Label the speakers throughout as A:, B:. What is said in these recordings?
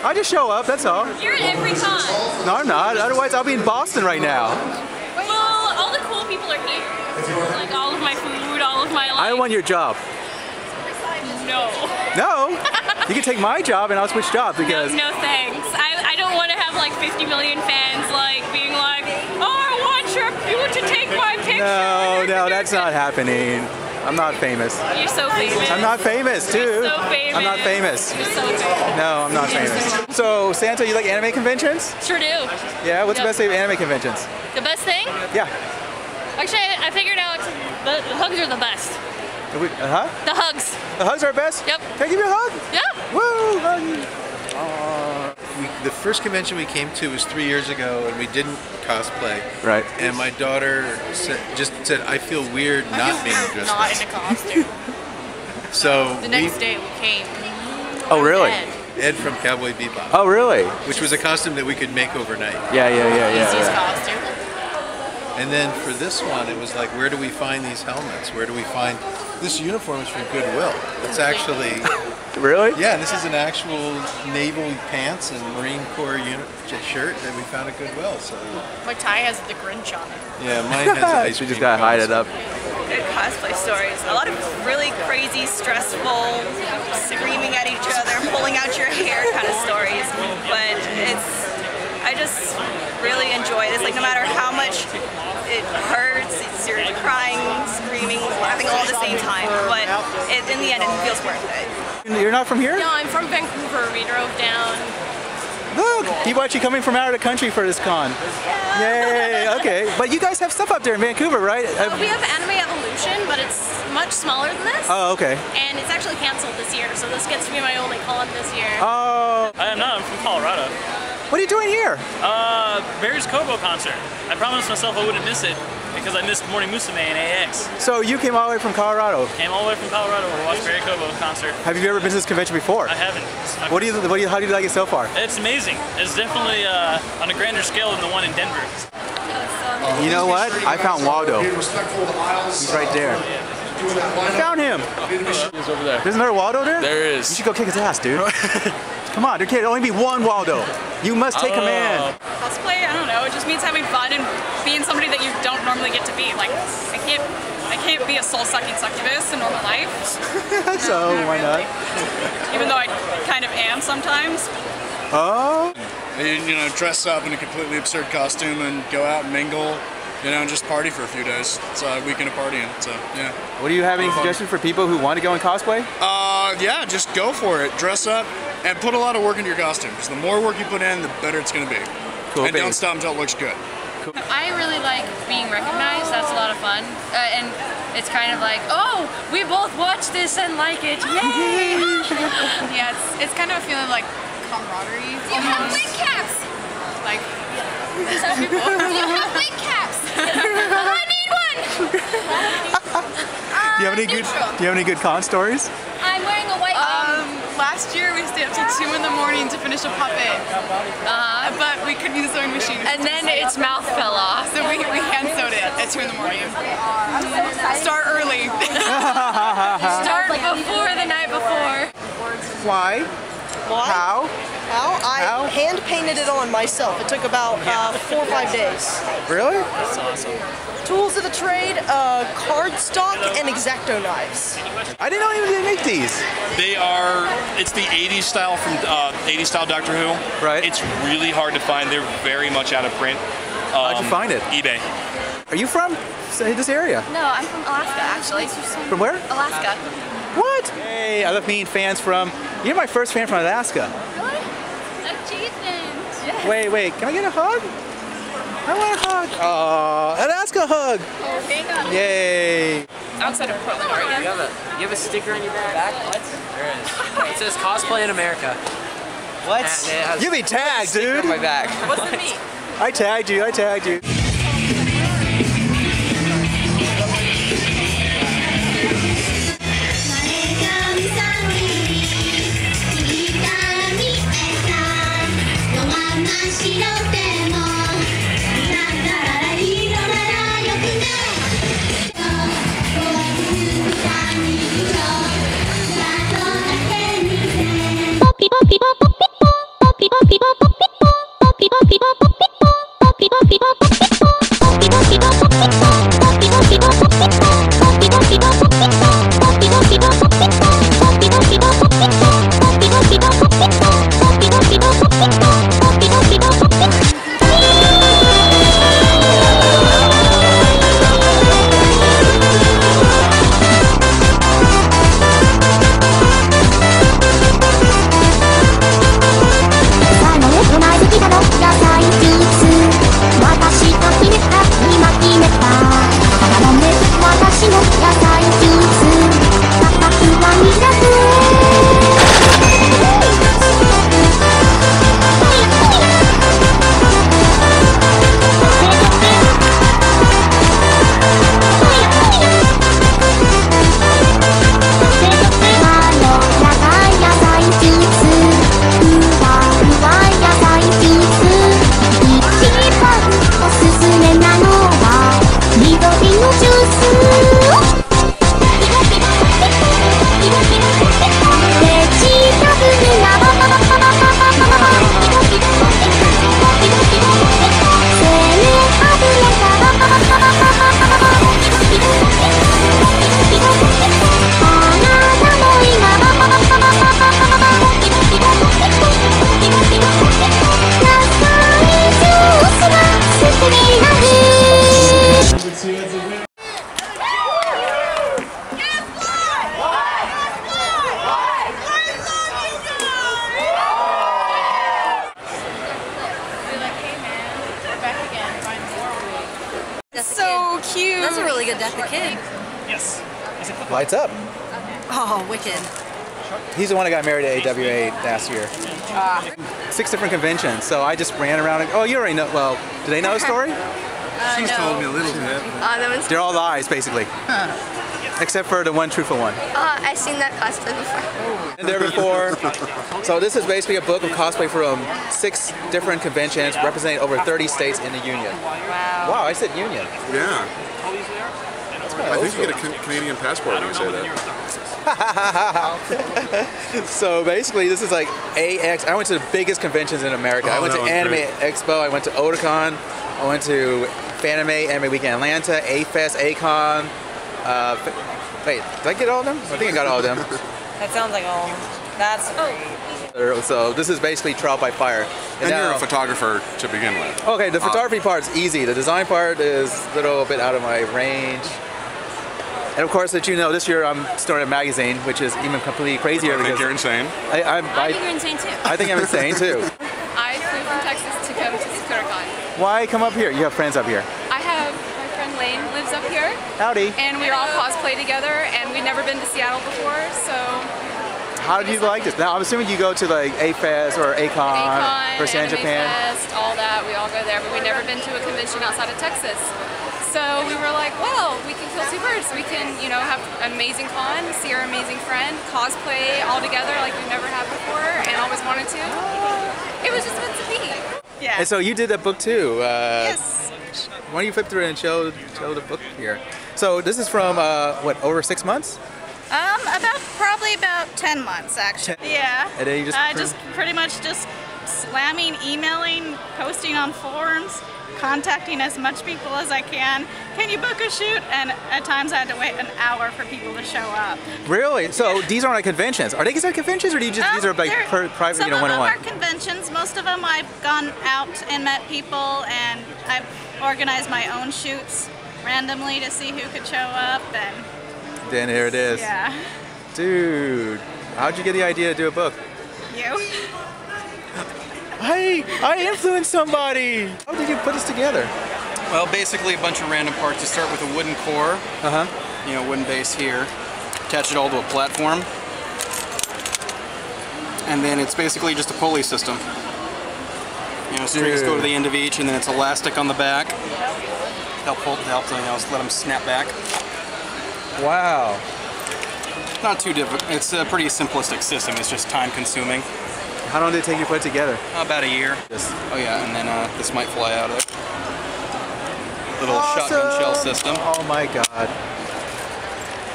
A: I just show up, that's all.
B: You're at every con.
A: No, I'm not. Otherwise, I'll be in Boston right now.
B: Well, all the cool people are here. Like all of my food, all of my life.
A: I want your job.
B: No.
A: No? You can take my job and I'll switch jobs because...
B: No, no thanks. I don't want to have like 50 million fans like being like, oh, I want you to take my picture.
A: No, that's not happening. I'm not famous.
B: You're so famous.
A: I'm not famous, too.
B: You're so famous.
A: I'm not famous.
B: You're so famous.
A: No, I'm not famous. So, Santa, you like anime conventions?
B: Sure do.
A: Yeah? What's the best thing of anime conventions?
B: The best thing?
A: Yeah.
B: Actually, I figured out the hugs are the best.
A: Huh?
B: The hugs.
A: The hugs are best?
B: Yep.
A: Can I give you a hug?
B: Yeah.
A: Woo! Hug.
C: The first convention we came to was 3 years ago, and we didn't cosplay.
A: Right.
C: And my daughter just said, "I feel weird not being dressed
D: not
C: up."
D: in a costume.
C: So
D: The next day we came.
A: Oh, really?
C: Ed from Cowboy Bebop.
A: Oh, really?
C: Which was a costume that we could make overnight.
A: Yeah.
D: Easiest costume.
C: And then for this one, it was like, where do we find these helmets? Where do we find... This uniform is from Goodwill. It's actually...
A: Really?
C: Yeah, this is an actual naval pants and Marine Corps shirt that we found at Goodwill. So
D: My tie has the Grinch on it.
C: yeah, mine has ice
A: We
C: cream
A: just gotta hide it up.
E: Good cosplay stories. A lot of really crazy, stressful, screaming at each other, pulling out your hair kind of stories. But I just really enjoy it. It's like no matter how much it hurts, you're crying, screaming, laughing all at the same time. But in the end, it feels worth it.
A: You're not from here?
B: No, I'm from Vancouver. We drove down.
A: Look, people actually coming from out of the country for this con. Yay, okay. But you guys have stuff up there in Vancouver, right?
B: We have Anime Evolution, but it's much smaller than this.
A: Oh, okay.
B: And it's actually canceled this year, so this gets to be my only con this year.
A: Oh.
F: I am not. I'm from Colorado.
A: What are you doing here?
F: Barry's Kobo concert. I promised myself I wouldn't miss it because I missed Morning Musume in AX.
A: So you came all the way from Colorado?
F: Came all the way from Colorado to watch Barry Kobo concert.
A: Have you ever been to this convention before?
F: I haven't.
A: How do you like it so far?
F: It's amazing. It's definitely on a grander scale than the one in Denver.
A: You know what? I found Waldo. He's right there. I found him.
G: He's over there.
A: There's another Waldo there?
G: There is.
A: You should go kick his ass, dude. Come on, there can't only be one Waldo. You must take command.
D: Cosplay, I don't know, it just means having fun and being somebody that you don't normally get to be. Like, I can't be a soul-sucking succubus in normal life.
A: So, why not?
D: Even though I kind of am sometimes.
A: Oh?
H: You know, dress up in a completely absurd costume and go out and mingle, you know, and just party for a few days. It's a weekend of partying, so, yeah.
A: What do you have any suggestions for people who want to go in cosplay?
H: Yeah, just go for it. Dress up and put a lot of work into your costume, because the more work you put in, the better it's going to be.
A: Cool,
H: and don't stop until it looks good.
A: Cool.
I: I really like being recognized. That's a lot of fun. And it's kind of like, oh, we both watched this and like it. Yay!
D: Yeah, it's kind of a feeling like camaraderie.
B: You have wig caps!
D: Like,
B: some people. You have wig caps! I need one!
A: Do you have any good con stories?
B: I'm wearing a white
D: last year we stayed up till 2 in the morning to finish a puppet. But we couldn't use the sewing machine.
I: And then its mouth fell off.
D: So we hand sewed it at 2 in the morning. Start early.
I: Start before the night before.
A: Why?
J: Why?
A: How?
J: I hand painted it on myself. It took about 4 or 5 days.
A: Really?
F: That's awesome.
J: Tools of the trade, cardstock, and X-Acto knives.
A: I didn't know they make these.
H: They are, it's the 80s style from 80s style Doctor Who.
A: Right.
H: It's really hard to find. They're very much out of print.
A: How'd you find it?
H: eBay.
A: Are you from this area?
I: No, I'm from Alaska, actually.
A: From where?
I: Alaska.
A: What? Hey, I love meeting fans from... You're my first fan from Alaska.
I: Really? Achievement. Yes.
A: Wait, can I get a hug? I want a hug. Aww, Alaska hug.
I: Oh, thank God.
A: Yay.
D: Outside of Portland, Oregon.
K: You have a sticker on your back? What? There is. It says Cosplay in America.
A: What? You be tagged, dude.
K: On my back.
D: What's the meat?
A: I tagged you.
D: cute.
G: That's a really good Death the Kid.
F: Yes.
A: Lights up.
G: Oh, wicked.
A: He's the one that got married at AWA last year. 6 different conventions, so I just ran around and, oh, you already know, well, do they know the story?
C: She's told me a little bit.
A: They're all lies, basically. Except for the one truthful one.
L: I've seen that cosplay before.
A: Been there before. So this is basically a book of cosplay from 6 different conventions representing over 30 states in the Union.
G: Wow.
A: Wow, I said Union.
M: Yeah. I think you get a Canadian passport when you say that.
A: So basically this is like AX. I went to the biggest conventions in America. I went to Anime Expo, I went to Otakon, I went to Fanime, Anime Week in Atlanta, A-Fest, A-Con. Wait, did I get all of them? I think I got all of them.
G: That sounds like all. That's great.
A: So this is basically trial by fire.
M: And you're a photographer to begin with.
A: Okay, the photography part's easy. The design part is a little bit out of my range. And of course, that you know, this year I'm starting a magazine, which is even completely crazier.
M: I think you're insane.
B: I think you're insane too.
A: I think I'm insane too.
D: I flew from Texas to come to Sakura-Con.
A: Why come up here? You have friends up here.
D: I have my friend Lane lives up here.
A: Howdy.
D: And we all cosplay together, and we've never been to Seattle before, so.
A: How do you like this? Now I'm assuming you go to like A-Fest or A-Con or San Japan.
D: Fest, all that, we all go there, but we've never been to a convention outside of Texas. So we were like, well, we can kill 2 birds. We can, you know, have an amazing con, see our amazing friend, cosplay all together like we've never had before and always wanted to. It was just meant to be.
A: Yeah. And so you did that book too.
D: Yes.
A: Why don't you flip through it and show the book here? So this is from what, over 6 months?
N: Probably about 10 months actually. Yeah.
A: And then you
N: just pretty much just slamming, emailing, posting on forums, contacting as much people as I can. Can you book a shoot? And at times I had to wait an hour for people to show up.
A: Really? So these aren't like conventions. Are they considered conventions, or do you just these are like private, you know, one-on-one?
N: Some of them are conventions. Most of them I've gone out and met people, and I've organized my own shoots randomly to see who could show up. And
A: then here it is.
N: Yeah.
A: Dude, how'd you get the idea to do a book?
N: You.
A: I influenced somebody! How did you put this together?
O: Well, basically a bunch of random parts. You start with a wooden core, you know, wooden base here, attach it all to a platform, and then it's basically just a pulley system. You know, strings go to the end of each, and then it's elastic on the back. Helps you know, let them snap back.
A: Wow.
O: Not too difficult. It's a pretty simplistic system. It's just time consuming.
A: How long did it take you to put it together?
O: About a year. Oh yeah, and then this might fly out of it. Little shotgun shell system.
A: Oh my god.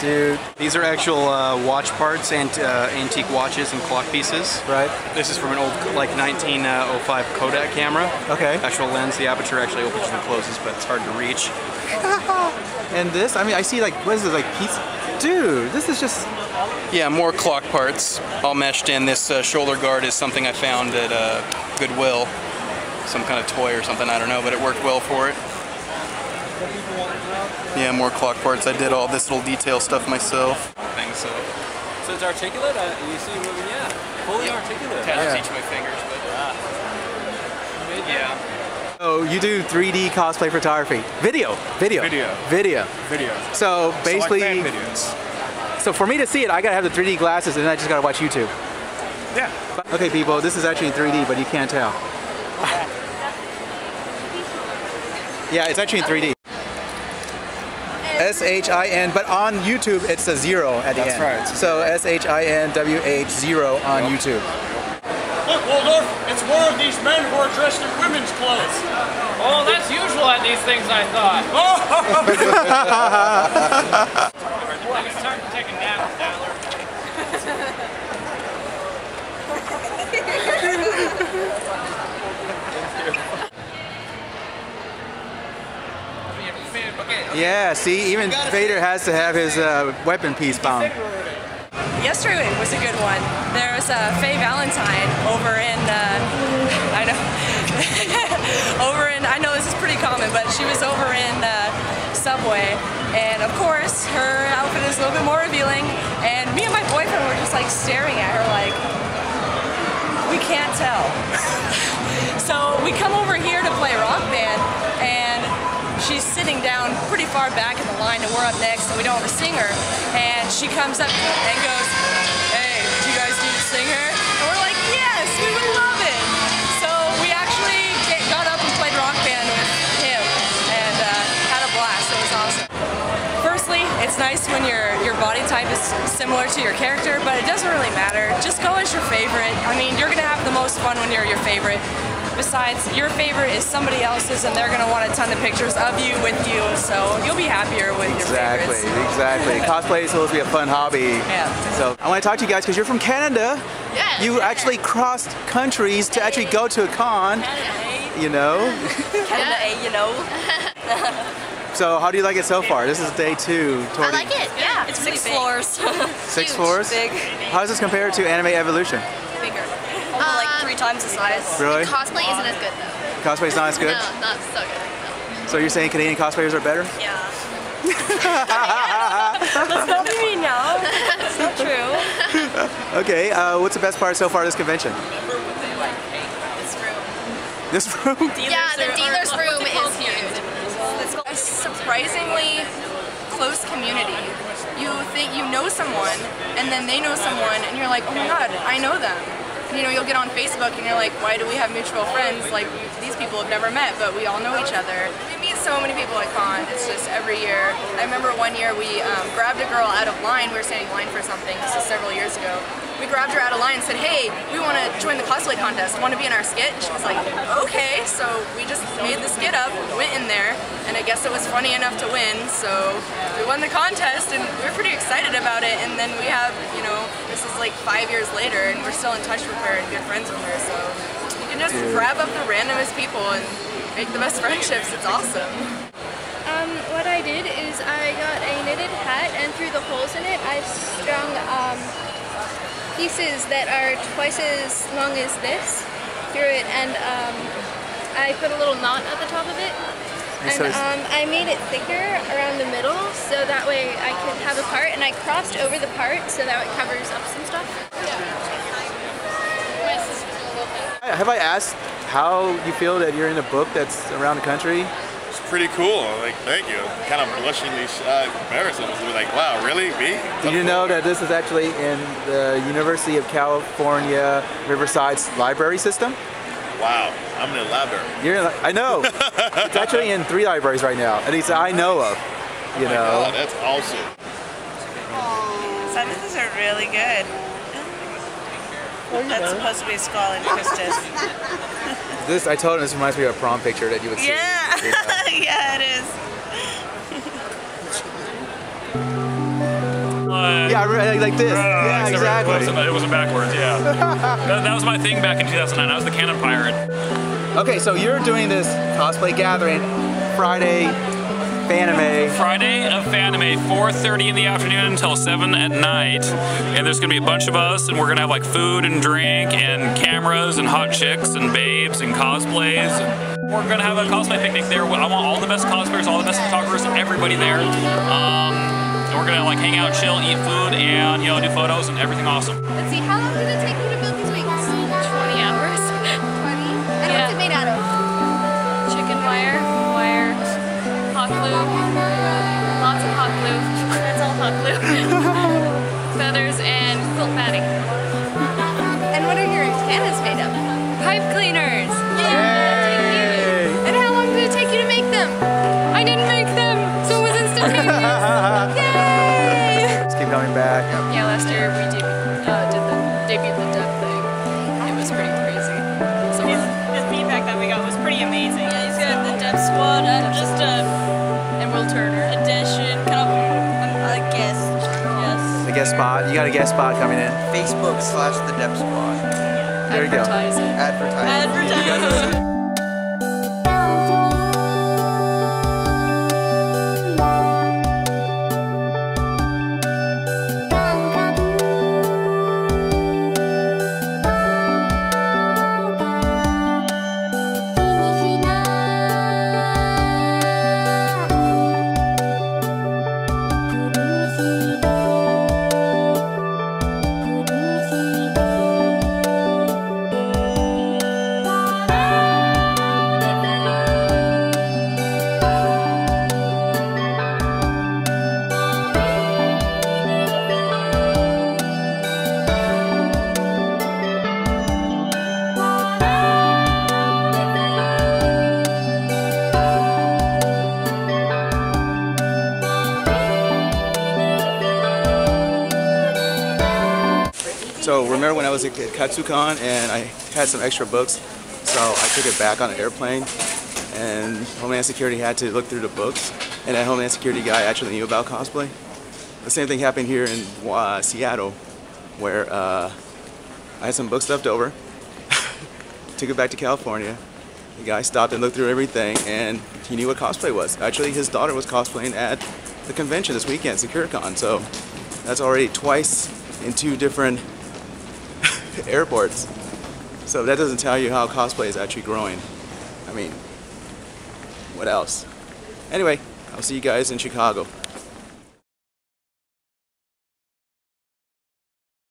A: Dude.
O: These are actual watch parts and antique watches and clock pieces.
A: Right.
O: This is from an old, like 1905 Kodak camera.
A: Okay.
O: Actual lens. The aperture actually opens and closes, but it's hard to reach.
A: And this, I mean, I see like, what is this, like piece? Dude, this is just...
O: Yeah, more clock parts, all meshed in. This shoulder guard is something I found at Goodwill. Some kind of toy or something, I don't know, but it worked well for it. Yeah, more clock parts. I did all this little detail stuff myself.
K: So it's articulate? You see, yeah, fully articulate.
O: Attaches each of my fingers, but yeah.
A: Oh, you do 3D cosplay photography. Video. So basically, so for me to see it, I gotta have the 3D glasses, and I just gotta watch YouTube.
M: Yeah.
A: Okay, people, this is actually in 3D, but you can't tell. Yeah, it's actually in 3D. S-H-I-N, but on YouTube it's a 0 at the end.
O: That's right.
A: So S-H-I-N-W-H 0 on YouTube.
P: Look, Waldorf, it's one of these men who are dressed in women's clothes.
K: Oh, that's usual at these things, I thought.
P: It's time to take a nap, Tyler.
A: Yeah, see, even Vader has to have his weapon piece found.
G: Yesterday was a good one. There was Faye Valentine over in, I know this is pretty common, but she was over in Subway, and of course her outfit is a little bit more revealing, and me and my boyfriend were just like staring at her like, we can't tell. So we come over here to play Rock Band, and she's sitting down pretty far we're up next and we don't have a singer. And she comes up and goes, "Hey, do you guys need a singer?" And we're like, "Yes, we would love it." So we actually got up and played Rock Band with him and had a blast. It was awesome. Firstly, it's nice when your body type is similar to your character, but it doesn't really matter. Just go as your favorite. I mean, you're gonna have the most fun when you're your favorite. Besides, your favorite is somebody else's, and they're gonna want a ton of pictures of you with you, so you'll be happier with your favorites.
A: Exactly. Cosplay is supposed to be a fun hobby.
G: Yeah.
A: So I want to talk to you guys because you're from Canada.
L: Yeah.
A: You actually crossed countries to actually go to a con. You know.
L: Canada, you know.
A: So how do you like it so far? This is day 2.
L: I like it. Yeah.
E: It's 6 floors.
A: 6 floors?
E: Big.
A: How does this compare to Anime Evolution?
E: Bigger. Like 3 times the size.
A: Really?
L: Cosplay isn't as good though.
A: Cosplay's not as good?
L: No, not so good. No.
A: So you're saying Canadian cosplayers are better?
E: Yeah.
G: Let's not be mean now. It's not true.
A: Okay, what's the best part so far of this convention? This room?
L: Yeah, the dealer's room is huge.
G: It's a surprisingly close community. You think you know someone, and then they know someone, and you're like, oh my god, I know them. And, you know, you'll get on Facebook and you're like, why do we have mutual friends? Like, these people have never met, but we all know each other. We meet so many people at con. It's just every year. I remember one year we grabbed a girl out of line. We were standing in line for something. This was several years ago. We grabbed her out of line and said, hey, we want to join the cosplay contest. Want to be in our skit? And she was like, okay. So we just made the skit up, went in there, and I guess it was funny enough to win. So we won the contest, and we were pretty excited about it. And then we have, you know, this is like 5 years later, and we're still in touch with her and good friends with her. So you can just grab up the randomest people and make the best friendships. It's awesome.
Q: What I did is I got a knitted hat, and through the holes in it I strung pieces that are twice as long as this through it, and I put a little knot at the top of it, and I made it thicker around the middle so that way I could have a part, and I crossed over the part so that it covers up some stuff.
A: Have I asked how you feel that you're in a book that's around the country?
R: It's pretty cool. Like, thank you. I'm kind of blushingly embarrassed. I was like, wow, really? Me?
A: Did you know that this is actually in the University of California Riverside's library system?
R: Wow, I'm in a library.
A: You're in, I know. It's actually in 3 libraries right now, at least I know of. You know.
R: God, that's awesome.
S: Sunglasses are really good. That's supposed to be a skull and twisted.
A: This, I told him, this reminds me of a prom picture that you would see.
S: Yeah,
A: You know?
S: yeah, it is.
A: Yeah, like this. Yeah, exactly.
F: It wasn't backwards, yeah. that was my thing back in 2009. I was the Cannon Pirate.
A: Okay, so you're doing this cosplay gathering Friday, Fanime.
F: Friday of Fanime, 4:30 in the afternoon until 7 at night. And there's gonna be a bunch of us, and we're gonna have like food and drink and cameras and hot chicks and babes and cosplays. We're gonna have a cosplay picnic there. I want all the best cosplayers, all the best photographers, everybody there. We're gonna like hang out, chill, eat food, and you know, do photos and everything awesome.
L: Let's see, how long did it take you to build these wings? 20 hours. 20? And what's it made out of?
B: Chicken wire, hot glue, lots of hot glue. That's all hot glue. Feathers and quilt matting.
L: And what are your antennas made of?
B: Pipe cleaners.
L: Yay! And how long did it take you to make them?
B: I didn't make them, so it was instantaneous.
L: Yay!
A: Just keep coming back.
B: Yeah, last year we debuted the dub thing. It was pretty crazy. So
N: the feedback that we got was pretty amazing. Yeah, he's got the dub squad and just
B: and Will Turner
N: edition, kind of a guest. Yes.
A: The guest spot. You got a guest spot coming in.
T: Facebook/the Dep Squad.
A: There you go.
T: Advertising.
A: So remember when I was at Katsu-Con and I had some extra books, so I took it back on an airplane, and Homeland Security had to look through the books, and that Homeland Security guy actually knew about cosplay. The same thing happened here in Seattle, where I had some books left over, took it back to California. The guy stopped and looked through everything, and he knew what cosplay was. Actually, his daughter was cosplaying at the convention this weekend, Sakura-Con, so that's already twice in 2 different airports. So that doesn't tell you how cosplay is actually growing. I mean, what else? Anyway, I'll see you guys in Chicago.